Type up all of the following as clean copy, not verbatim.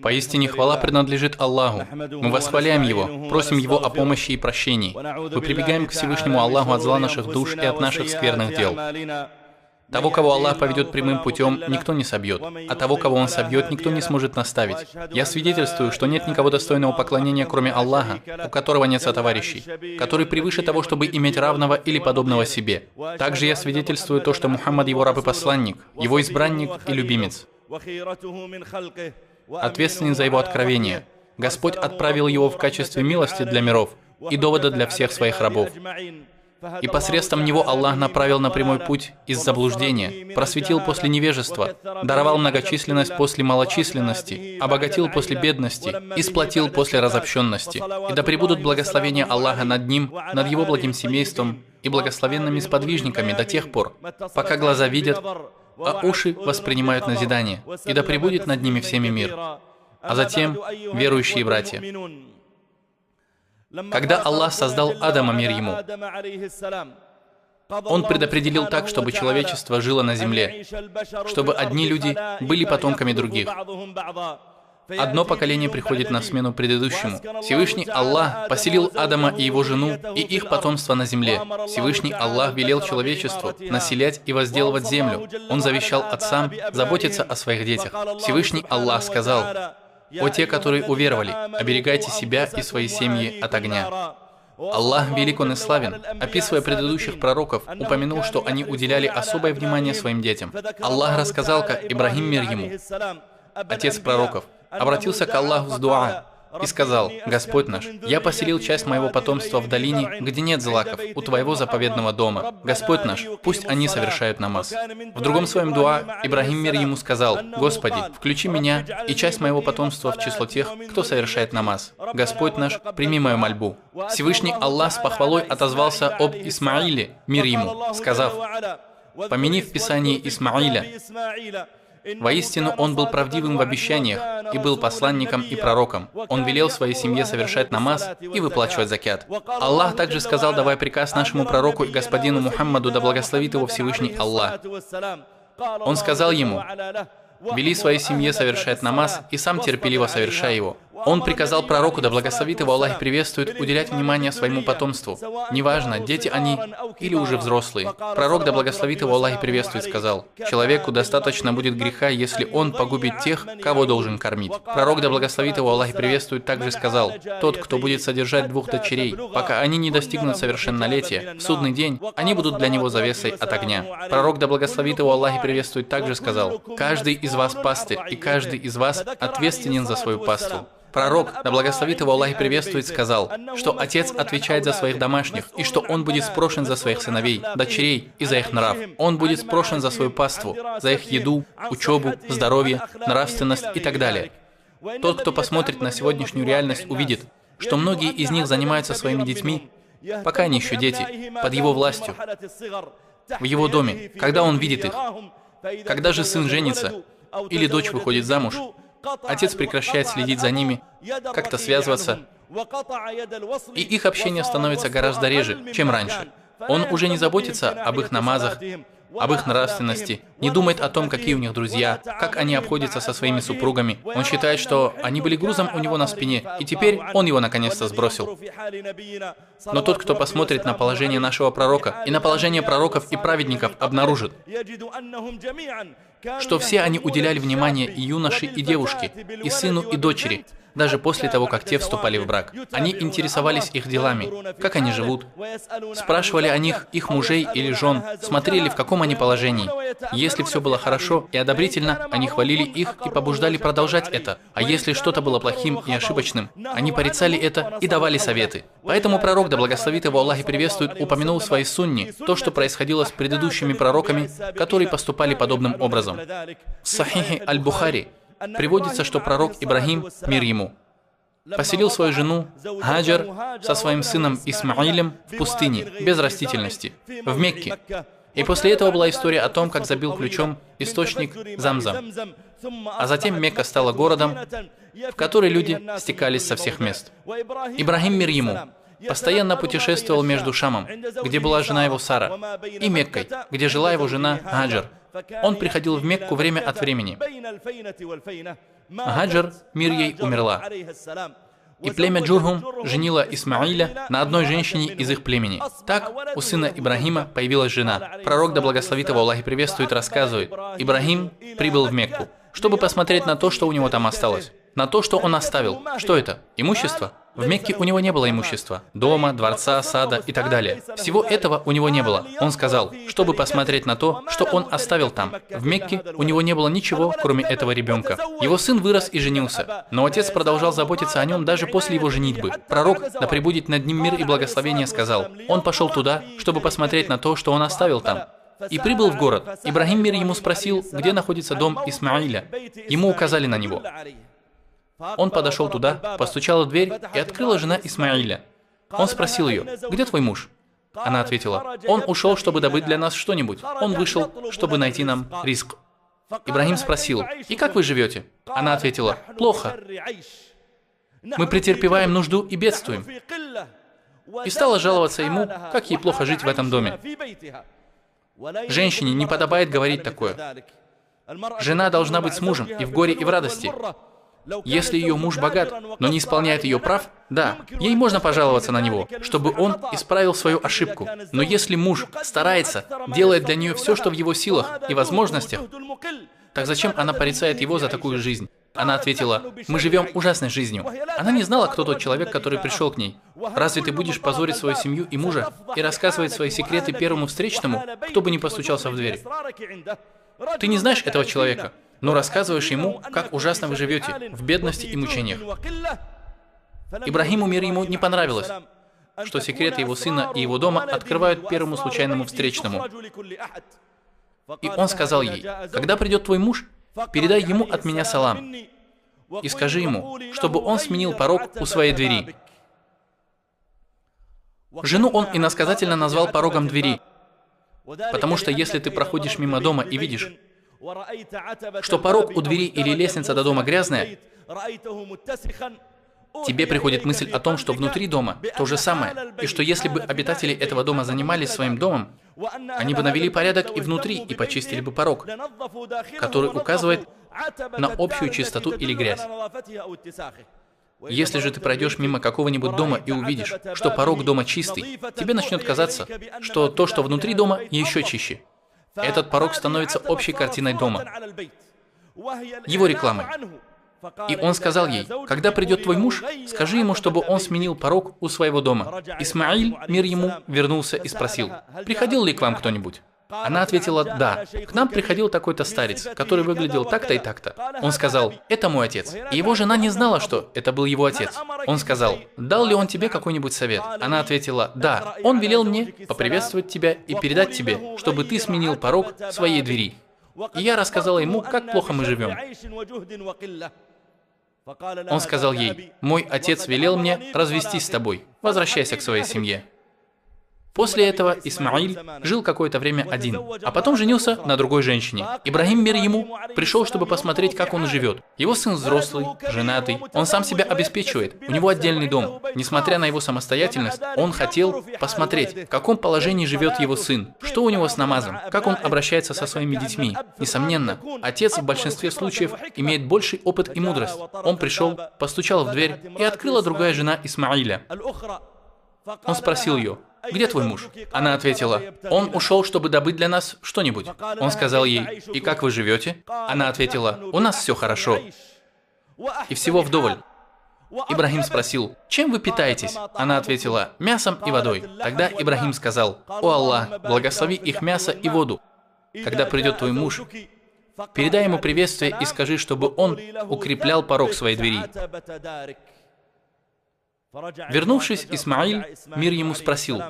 Поистине хвала принадлежит Аллаху. Мы восхваляем Его, просим Его о помощи и прощении. Мы прибегаем к Всевышнему Аллаху от зла наших душ и от наших скверных дел. Того, кого Аллах поведет прямым путем, никто не собьет, а того, кого Он собьет, никто не сможет наставить. Я свидетельствую, что нет никого достойного поклонения, кроме Аллаха, у которого нет сотоварищей, который превыше того, чтобы иметь равного или подобного себе. Также я свидетельствую то, что Мухаммад Его раб и посланник, Его избранник и любимец, ответственен за Его откровение. Господь отправил Его в качестве милости для миров и довода для всех Своих рабов. И посредством Него Аллах направил на прямой путь из заблуждения, просветил после невежества, даровал многочисленность после малочисленности, обогатил после бедности и сплотил после разобщенности. И да пребудут благословения Аллаха над Ним, над Его благим семейством и благословенными сподвижниками до тех пор, пока глаза видят, а уши воспринимают назидание, и да пребудет над ними всеми мир. А затем, верующие братья, когда Аллах создал Адама, мир ему, Он предопределил так, чтобы человечество жило на земле, чтобы одни люди были потомками других. Одно поколение приходит на смену предыдущему. Всевышний Аллах поселил Адама и его жену и их потомство на земле. Всевышний Аллах велел человечеству населять и возделывать землю. Он завещал отцам заботиться о своих детях. Всевышний Аллах сказал: «О те, которые уверовали, оберегайте себя и свои семьи от огня». Аллах велик Он и славен, описывая предыдущих пророков, упомянул, что они уделяли особое внимание своим детям. Аллах рассказал, как Ибрахим, мир ему, отец пророков, обратился к Аллаху с дуа и сказал: «Господь наш, я поселил часть моего потомства в долине, где нет злаков, у Твоего заповедного дома. Господь наш, пусть они совершают намаз». В другом своем дуа Ибрахим, мир ему, сказал: «Господи, включи меня и часть моего потомства в число тех, кто совершает намаз. Господь наш, прими мою мольбу». Всевышний Аллах с похвалой отозвался об Исмаиле, мир ему, сказав: «Помяни в Писании Исмаиля. Воистину, он был правдивым в обещаниях и был посланником и пророком. Он велел своей семье совершать намаз и выплачивать закят». Аллах также сказал, давая приказ нашему пророку и господину Мухаммаду, да благословит его Всевышний Аллах. Он сказал ему: «Вели своей семье совершать намаз и сам терпеливо совершай его». Он приказал пророку, да благословит его Аллах и приветствует, уделять внимание своему потомству. Неважно, дети они или уже взрослые. Пророк, да благословит его Аллах и приветствует, сказал: «Человеку достаточно будет греха, если он погубит тех, кого должен кормить». Пророк, да благословит его Аллах и приветствует, также сказал: «Тот, кто будет содержать двух дочерей, пока они не достигнут совершеннолетия, в судный день они будут для него завесой от огня». Пророк, да благословит его Аллах и приветствует, также сказал: «Каждый из вас пастырь, и каждый из вас ответственен за свою паству». Пророк, да благословит его Аллах и приветствует, сказал, что отец отвечает за своих домашних, и что он будет спрошен за своих сыновей, дочерей и за их нрав. Он будет спрошен за свою паству, за их еду, учебу, здоровье, нравственность и так далее. Тот, кто посмотрит на сегодняшнюю реальность, увидит, что многие из них занимаются своими детьми, пока они еще дети, под его властью, в его доме, когда он видит их. Когда же сын женится или дочь выходит замуж, отец прекращает следить за ними, как-то связываться, и их общение становится гораздо реже, чем раньше. Он уже не заботится об их намазах, об их нравственности, не думает о том, какие у них друзья, как они обходятся со своими супругами. Он считает, что они были грузом у него на спине, и теперь он его наконец-то сбросил. Но тот, кто посмотрит на положение нашего пророка и на положение пророков и праведников, обнаружит, что все они уделяли внимание и юноше, и девушке, и сыну, и дочери, даже после того, как те вступали в брак. Они интересовались их делами, как они живут, спрашивали о них их мужей или жен, смотрели, в каком они положении. Если все было хорошо и одобрительно, они хвалили их и побуждали продолжать это. А если что-то было плохим и ошибочным, они порицали это и давали советы. Поэтому пророк, да благословит его Аллах и приветствует, упомянул в своей сунне то, что происходило с предыдущими пророками, которые поступали подобным образом. В Сахихе Аль-Бухари приводится, что пророк Ибрахим, мир ему, поселил свою жену Хаджар со своим сыном Исмаилем в пустыне, без растительности, в Мекке. И после этого была история о том, как забил ключом источник Замзам. А затем Мекка стала городом, в который люди стекались со всех мест. Ибрахим, мир ему, постоянно путешествовал между Шамом, где была жена его Сара, и Меккой, где жила его жена Хаджар. Он приходил в Мекку время от времени. Хаджар, мир ей, умерла. И племя Джурхум женило Исмаиля на одной женщине из их племени. Так у сына Ибрагима появилась жена. Пророк, да благословит его Аллах и приветствует, рассказывает: Ибрагим прибыл в Мекку, чтобы посмотреть на то, что у него там осталось. На то, что он оставил. Что это? Имущество? В Мекке у него не было имущества. Дома, дворца, сада и так далее. Всего этого у него не было. Он сказал, чтобы посмотреть на то, что он оставил там. В Мекке у него не было ничего, кроме этого ребенка. Его сын вырос и женился. Но отец продолжал заботиться о нем даже после его женитьбы. Пророк, да пребудет над ним мир и благословение, сказал: он пошел туда, чтобы посмотреть на то, что он оставил там. И прибыл в город. Ибрагим, мир ему, спросил, где находится дом Исмаиля. Ему указали на него. Он подошел туда, постучал в дверь, и открыла жена Исмаиля. Он спросил ее: где твой муж? Она ответила: он ушел, чтобы добыть для нас что-нибудь. Он вышел, чтобы найти нам риск. Ибрагим спросил: и как вы живете? Она ответила: плохо. Мы претерпеваем нужду и бедствуем. И стала жаловаться ему, как ей плохо жить в этом доме. Женщине не подобает говорить такое. Жена должна быть с мужем и в горе, и в радости. Если ее муж богат, но не исполняет ее прав, да, ей можно пожаловаться на него, чтобы он исправил свою ошибку. Но если муж старается, делает для нее все, что в его силах и возможностях, так зачем она порицает его за такую жизнь? Она ответила: мы живем ужасной жизнью. Она не знала, кто тот человек, который пришел к ней. Разве ты будешь позорить свою семью и мужа и рассказывать свои секреты первому встречному, кто бы ни постучался в дверь? Ты не знаешь этого человека, но рассказываешь ему, как ужасно вы живете, в бедности и мучениях. Ибрагиму, мир ему, не понравилось, что секреты его сына и его дома открывают первому случайному встречному. И он сказал ей: когда придет твой муж, передай ему от меня салам и скажи ему, чтобы он сменил порог у своей двери. Жену он иносказательно назвал порогом двери, потому что если ты проходишь мимо дома и видишь, что порог у двери или лестница до дома грязная, тебе приходит мысль о том, что внутри дома то же самое, и что если бы обитатели этого дома занимались своим домом, они бы навели порядок и внутри, и почистили бы порог, который указывает на общую чистоту или грязь. Если же ты пройдешь мимо какого-нибудь дома и увидишь, что порог дома чистый, тебе начнет казаться, что то, что внутри дома, еще чище. Этот порог становится общей картиной дома, его рекламой. И он сказал ей: когда придет твой муж, скажи ему, чтобы он сменил порог у своего дома. Исмаиль, мир ему, вернулся и спросил: приходил ли к вам кто-нибудь? Она ответила: да, к нам приходил такой-то старец, который выглядел так-то и так-то. Он сказал: это мой отец. И его жена не знала, что это был его отец. Он сказал: дал ли он тебе какой-нибудь совет? Она ответила: да, он велел мне поприветствовать тебя и передать тебе, чтобы ты сменил порог своей двери. И я рассказала ему, как плохо мы живем. Он сказал ей: мой отец велел мне развестись с тобой, возвращайся к своей семье. После этого Исмаиль жил какое-то время один, а потом женился на другой женщине. Ибрагим, мир ему, пришел, чтобы посмотреть, как он живет. Его сын взрослый, женатый, он сам себя обеспечивает, у него отдельный дом. Несмотря на его самостоятельность, он хотел посмотреть, в каком положении живет его сын, что у него с намазом, как он обращается со своими детьми. Несомненно, отец в большинстве случаев имеет больший опыт и мудрость. Он пришел, постучал в дверь, и открыла другая жена Исмаиля. Он спросил ее: где твой муж? Она ответила: он ушел, чтобы добыть для нас что-нибудь. Он сказал ей: и как вы живете? Она ответила: у нас все хорошо. И всего вдоволь. Ибрагим спросил: чем вы питаетесь? Она ответила: мясом и водой. Тогда Ибрагим сказал: о Аллах, благослови их мясо и воду. Когда придет твой муж, передай ему приветствие и скажи, чтобы он укреплял порог своей двери. Вернувшись, Исмаиль, мир ему, спросил.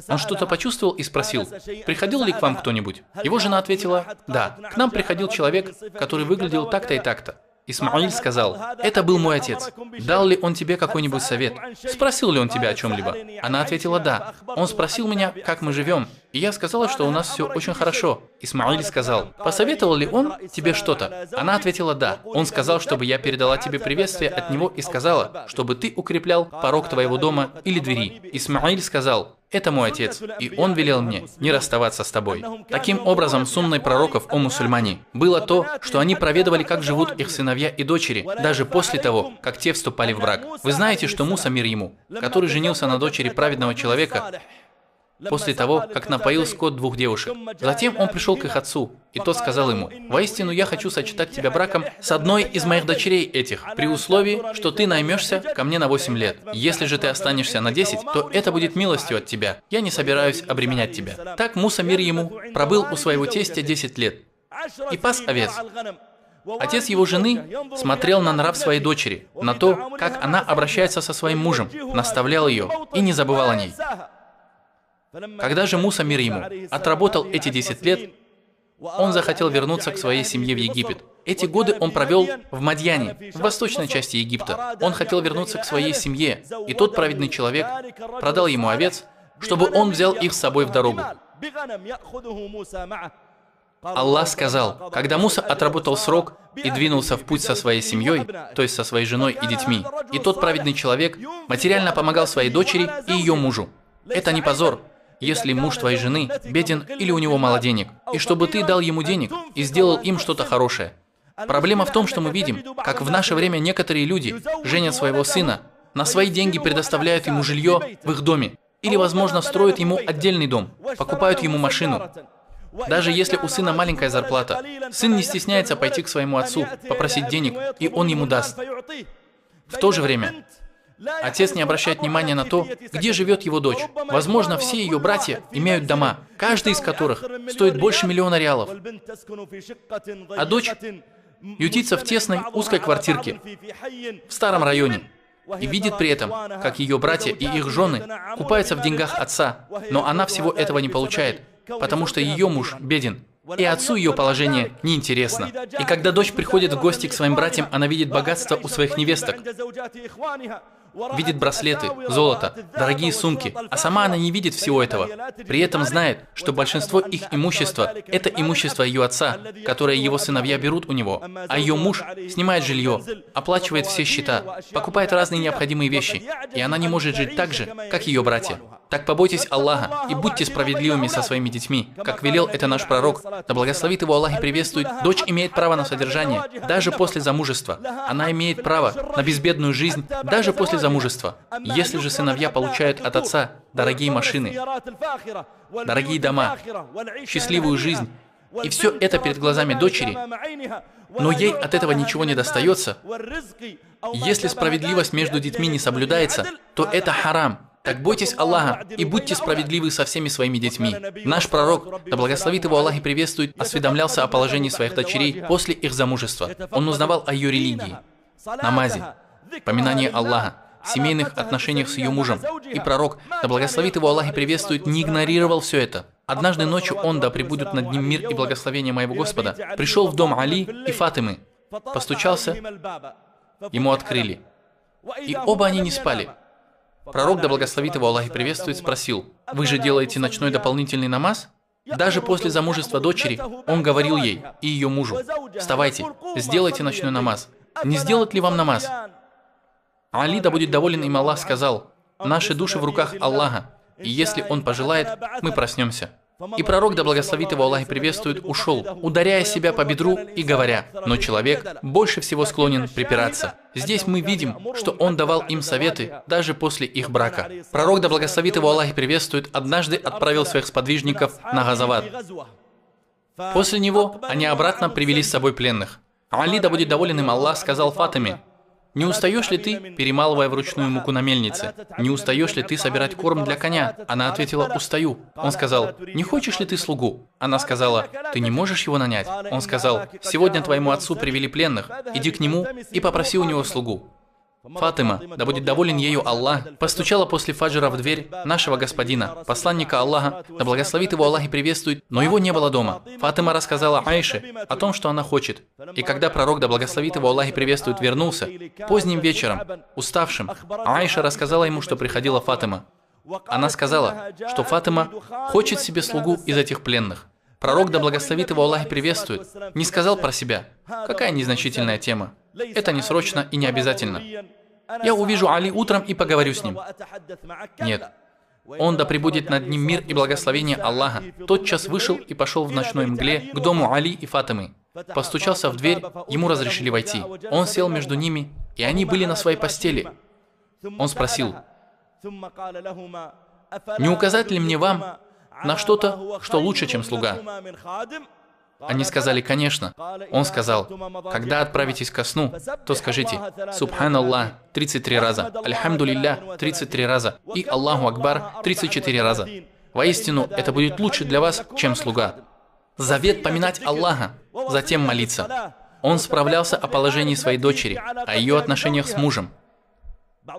Он что-то почувствовал и спросил: приходил ли к вам кто-нибудь? Его жена ответила: да, к нам приходил человек, который выглядел так-то и так-то. Исмаиль сказал: это был мой отец. Дал ли он тебе какой-нибудь совет? Спросил ли он тебя о чем-либо? Она ответила: да. Он спросил меня, как мы живем. И я сказала, что у нас все очень хорошо. Исмаиль сказал: посоветовал ли он тебе что-то? Она ответила: да. Он сказал, чтобы я передала тебе приветствие от него и сказала, чтобы ты укреплял порог твоего дома или двери. Исмаиль сказал: это мой отец, и он велел мне не расставаться с тобой. Таким образом, сунной пророков, о мусульмане, было то, что они проведывали, как живут их сыновья и дочери, даже после того, как те вступали в брак. Вы знаете, что Муса, мир ему, который женился на дочери праведного человека, после того, как напоил скот 2 девушек. Затем он пришел к их отцу, и тот сказал ему: «Воистину, я хочу сочетать тебя браком с одной из моих дочерей этих, при условии, что ты наймешься ко мне на 8 лет. Если же ты останешься на 10, то это будет милостью от тебя. Я не собираюсь обременять тебя». Так Муса, мир ему, пробыл у своего тестя 10 лет и пас овец. Отец его жены смотрел на нрав своей дочери, на то, как она обращается со своим мужем, наставлял ее и не забывал о ней. Когда же Муса, мир ему, отработал эти 10 лет, он захотел вернуться к своей семье в Египет. Эти годы он провел в Мадьяне, в восточной части Египта. Он хотел вернуться к своей семье, и тот праведный человек продал ему овец, чтобы он взял их с собой в дорогу. Аллах сказал: когда Муса отработал срок и двинулся в путь со своей семьей, то есть со своей женой и детьми, и тот праведный человек материально помогал своей дочери и ее мужу. Это не позор, если муж твоей жены беден или у него мало денег, и чтобы ты дал ему денег и сделал им что-то хорошее. Проблема в том, что мы видим, как в наше время некоторые люди женят своего сына, на свои деньги предоставляют ему жилье в их доме, или, возможно, строят ему отдельный дом, покупают ему машину. Даже если у сына маленькая зарплата, сын не стесняется пойти к своему отцу, попросить денег, и он ему даст. В то же время отец не обращает внимания на то, где живет его дочь. Возможно, все ее братья имеют дома, каждый из которых стоит больше $1 000 000 реалов. А дочь ютится в тесной узкой квартирке в старом районе и видит при этом, как ее братья и их жены купаются в деньгах отца, но она всего этого не получает, потому что ее муж беден. И отцу ее положение неинтересно. И когда дочь приходит в гости к своим братьям, она видит богатство у своих невесток, видит браслеты, золото, дорогие сумки, а сама она не видит всего этого. При этом знает, что большинство их имущества – это имущество ее отца, которое его сыновья берут у него, а ее муж снимает жилье, оплачивает все счета, покупает разные необходимые вещи, и она не может жить так же, как ее братья. Так побойтесь Аллаха и будьте справедливыми со своими детьми, как велел это наш пророк, да благословит его Аллах и приветствует. Дочь имеет право на содержание, даже после замужества. Она имеет право на безбедную жизнь, даже после замужества. Если же сыновья получают от отца дорогие машины, дорогие дома, счастливую жизнь, и все это перед глазами дочери, но ей от этого ничего не достается, если справедливость между детьми не соблюдается, то это харам. Так бойтесь Аллаха и будьте справедливы со всеми своими детьми. Наш пророк, да благословит его Аллах и приветствует, осведомлялся о положении своих дочерей после их замужества. Он узнавал о ее религии, намазе, поминании Аллаха, семейных отношениях с ее мужем. И пророк, да благословит его Аллах и приветствует, не игнорировал все это. Однажды ночью он, да пребудет над ним мир и благословение моего Господа, пришел в дом Али и Фатимы, постучался, ему открыли. И оба они не спали. Пророк, да благословит его Аллах и приветствует, спросил: «Вы же делаете ночной дополнительный намаз?» Даже после замужества дочери он говорил ей и ее мужу: «Вставайте, сделайте ночной намаз. Не сделать ли вам намаз?» Али, да будет доволен им Аллах, сказал: «Наши души в руках Аллаха, и если Он пожелает, мы проснемся». И пророк, да благословит его Аллах и приветствует, ушел, ударяя себя по бедру и говоря: «Но человек больше всего склонен припираться». Здесь мы видим, что он давал им советы даже после их брака. Пророк, да благословит его Аллах и приветствует, однажды отправил своих сподвижников на Газават. После него они обратно привели с собой пленных. Али, да будет доволен им Аллах, сказал Фатиме: «Не устаешь ли ты, перемалывая вручную муку на мельнице? Не устаешь ли ты собирать корм для коня?» Она ответила: «Устаю». Он сказал: «Не хочешь ли ты слугу?» Она сказала: «Ты не можешь его нанять?» Он сказал: «Сегодня твоему отцу привели пленных, иди к нему и попроси у него слугу». Фатима, да будет доволен ею Аллах, постучала после фаджра в дверь нашего господина, посланника Аллаха, да благословит его Аллах и приветствует, но его не было дома. Фатима рассказала Айше о том, что она хочет. И когда пророк, да благословит его Аллах и приветствует, вернулся, поздним вечером, уставшим, Айша рассказала ему, что приходила Фатима. Она сказала, что Фатима хочет себе слугу из этих пленных. Пророк, да благословит его Аллах и приветствует, не сказал про себя: «Какая незначительная тема. Это не срочно и не обязательно. Я увижу Али утром и поговорю с ним». Нет. Он, да пребудет над ним мир и благословение Аллаха, тотчас вышел и пошел в ночной мгле к дому Али и Фатимы. Постучался в дверь, ему разрешили войти. Он сел между ними, и они были на своей постели. Он спросил: «Не указать ли мне вам на что-то, что лучше, чем слуга?» Они сказали: «Конечно». Он сказал: «Когда отправитесь ко сну, то скажите: Субханаллах 33 раза, Альхамдулилля 33 раза и Аллаху Акбар 34 раза. Воистину, это будет лучше для вас, чем слуга». Завет поминать Аллаха, затем молиться. Он справлялся о положении своей дочери, о ее отношениях с мужем.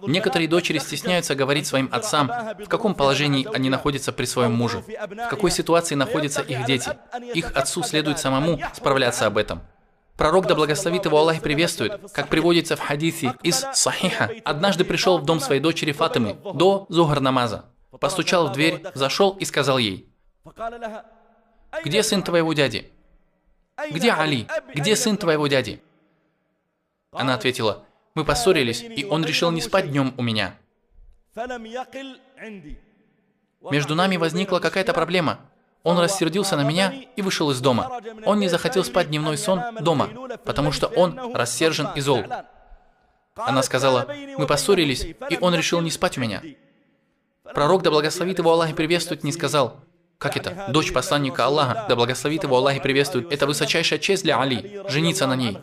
Некоторые дочери стесняются говорить своим отцам, в каком положении они находятся при своем муже, в какой ситуации находятся их дети. Их отцу следует самому справляться об этом. Пророк, да благословит его Аллах, приветствует, как приводится в хадисе из Сахиха, однажды пришел в дом своей дочери Фатимы до зухр намаза, постучал в дверь, зашел и сказал ей: «Где сын твоего дяди? Где Али? Где сын твоего дяди?» Она ответила: «Мы поссорились, и он решил не спать днем у меня. Между нами возникла какая-то проблема. Он рассердился на меня и вышел из дома. Он не захотел спать дневной сон дома, потому что он рассержен и зол». Она сказала: «Мы поссорились, и он решил не спать у меня». Пророк, да благословит его Аллах и приветствует, не сказал: «Как это? Дочь посланника Аллаха, да благословит его Аллах и приветствует, это высочайшая честь для Али, жениться на ней».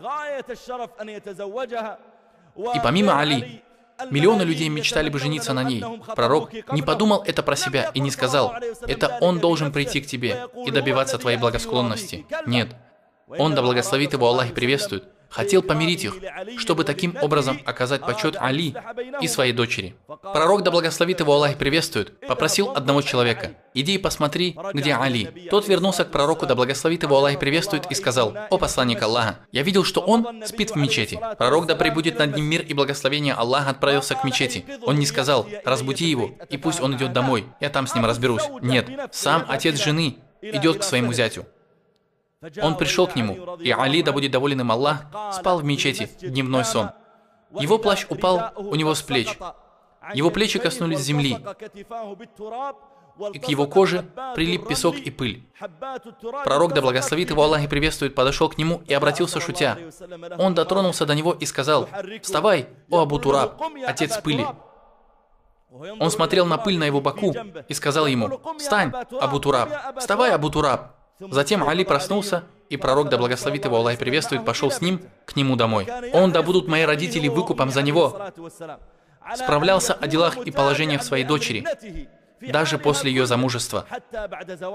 И помимо Али, миллионы людей мечтали бы жениться на ней. Пророк не подумал это про себя и не сказал: «Это он должен прийти к тебе и добиваться твоей благосклонности». Нет. Он, да благословит его Аллах и приветствует, хотел помирить их, чтобы таким образом оказать почет Али и своей дочери. Пророк, да благословит его Аллах и приветствует, попросил одного человека: «Иди и посмотри, где Али». Тот вернулся к пророку, да благословит его Аллах и приветствует, и сказал: «О посланник Аллаха, я видел, что он спит в мечети». Пророк, да пребудет над ним мир и благословение Аллаха, отправился к мечети. Он не сказал: «Разбуди его, и пусть он идет домой, я там с ним разберусь». Нет, сам отец жены идет к своему зятю. Он пришел к нему, и Али, да будет доволен им Аллах, спал в мечети, дневной сон. Его плащ упал у него с плеч. Его плечи коснулись земли, и к его коже прилип песок и пыль. Пророк, да благословит его Аллах и приветствует, подошел к нему и обратился шутя. Он дотронулся до него и сказал: «Вставай, о Абу Тураб, отец пыли». Он смотрел на пыль на его боку и сказал ему: «Встань, Абу Тураб, вставай, Абу Тураб». Затем Али проснулся, и пророк, да благословит его Аллах и приветствует, пошел с ним к нему домой. Он, да будут мои родители выкупом за него, справлялся о делах и положениях своей дочери, даже после ее замужества.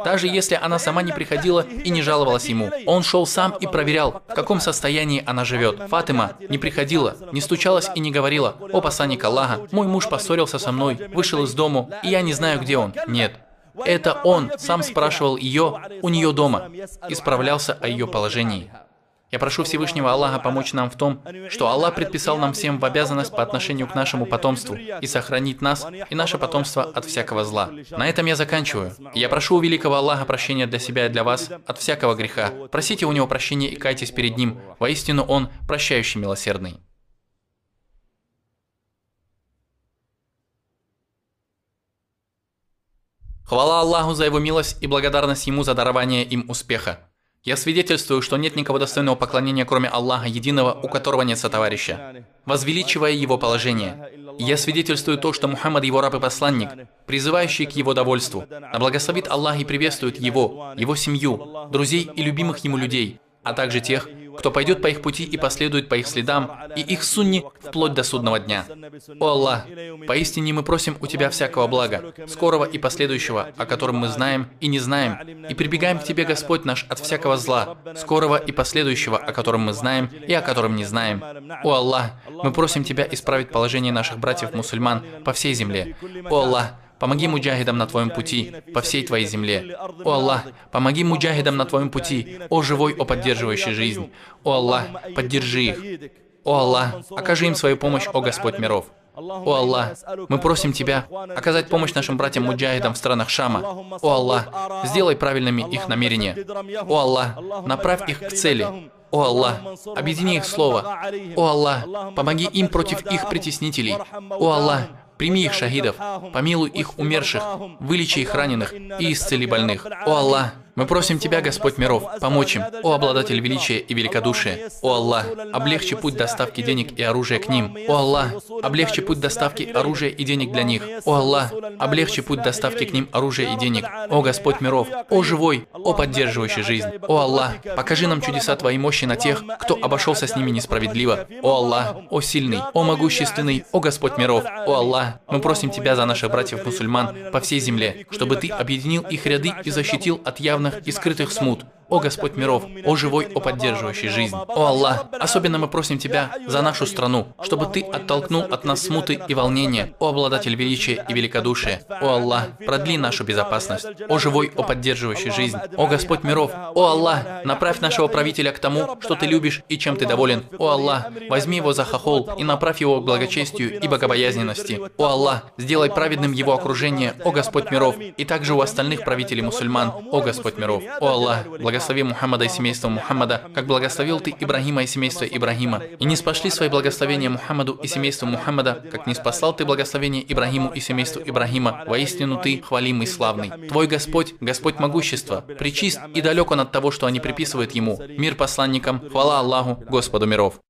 Даже если она сама не приходила и не жаловалась ему, он шел сам и проверял, в каком состоянии она живет. Фатима не приходила, не стучалась и не говорила: «О посланник Аллаха, мой муж поссорился со мной, вышел из дому, и я не знаю, где он». Нет. Это он сам спрашивал ее у нее дома и справлялся о ее положении. Я прошу Всевышнего Аллаха помочь нам в том, что Аллах предписал нам всем в обязанность по отношению к нашему потомству и сохранить нас и наше потомство от всякого зла. На этом я заканчиваю. Я прошу у великого Аллаха прощения для себя и для вас от всякого греха. Просите у него прощения и кайтесь перед ним. Воистину он прощающий милосердный. Хвала Аллаху за Его милость и благодарность Ему за дарование им успеха. Я свидетельствую, что нет никого достойного поклонения, кроме Аллаха Единого, у которого нет сотоварища, возвеличивая Его положение. И я свидетельствую то, что Мухаммад Его раб и посланник, призывающий к Его довольству. А благословит Аллах и приветствует Его, Его семью, друзей и любимых Ему людей, а также тех, кто пойдет по их пути и последует по их следам, и их сунни вплоть до судного дня. О Аллах, поистине мы просим у Тебя всякого блага, скорого и последующего, о котором мы знаем и не знаем, и прибегаем к Тебе, Господь наш, от всякого зла, скорого и последующего, о котором мы знаем и о котором не знаем. О Аллах, мы просим Тебя исправить положение наших братьев-мусульман по всей земле. О Аллах, помоги муджахидам на Твоем пути, по всей Твоей земле. О Аллах, помоги муджахидам на Твоем пути, о живой, о поддерживающей жизнь. О Аллах, поддержи их. О Аллах, окажи им свою помощь, о Господь миров. О Аллах, мы просим Тебя оказать помощь нашим братьям-муджахидам в странах Шама. О Аллах, сделай правильными их намерения. О Аллах, направь их к цели. О Аллах, объедини их слово. О Аллах, помоги им против их притеснителей. О Аллах, Прими их шахидов, помилуй их умерших, вылечи их раненых и исцели больных. О Аллах, мы просим Тебя, Господь миров, помочь им, о обладатель величия и великодушия. О Аллах, облегчи путь доставки денег и оружия к ним. О Аллах, облегчи путь доставки оружия и денег для них. О Аллах, облегчи путь доставки к ним оружия и денег. О Господь миров, о живой, о поддерживающий жизнь. О Аллах, покажи нам чудеса Твоей мощи на тех, кто обошелся с ними несправедливо. О Аллах, о сильный, о могущественный, о Господь миров. О Аллах, мы просим Тебя за наших братьев-мусульман по всей земле, чтобы Ты объединил их ряды и защитил от явных и скрытых смут. О Господь миров, о живой, о поддерживающий жизнь. О Аллах, особенно мы просим Тебя за нашу страну, чтобы Ты оттолкнул от нас смуты и волнения. О обладатель величия и великодушия. О Аллах, продли нашу безопасность. О живой, о поддерживающий жизнь. О Господь миров, о Аллах, направь нашего правителя к тому, что Ты любишь и чем Ты доволен. О Аллах, возьми его за хохол и направь его к благочестию и богобоязненности. О Аллах, сделай праведным его окружение, о Господь миров, и также у остальных правителей мусульман, о Господь миров. О Аллах, благослови Мухаммада и семейство Мухаммада, как благословил Ты Ибрагима и семейство Ибрагима. И не спошли свои благословения Мухаммаду и семейству Мухаммада, как не спаслал Ты благословение Ибрагиму и семейству Ибрагима. Воистину Ты хвалимый и славный. Твой Господь, Господь могущества, пречист и далек Он от того, что они приписывают Ему. Мир посланникам, хвала Аллаху, Господу миров.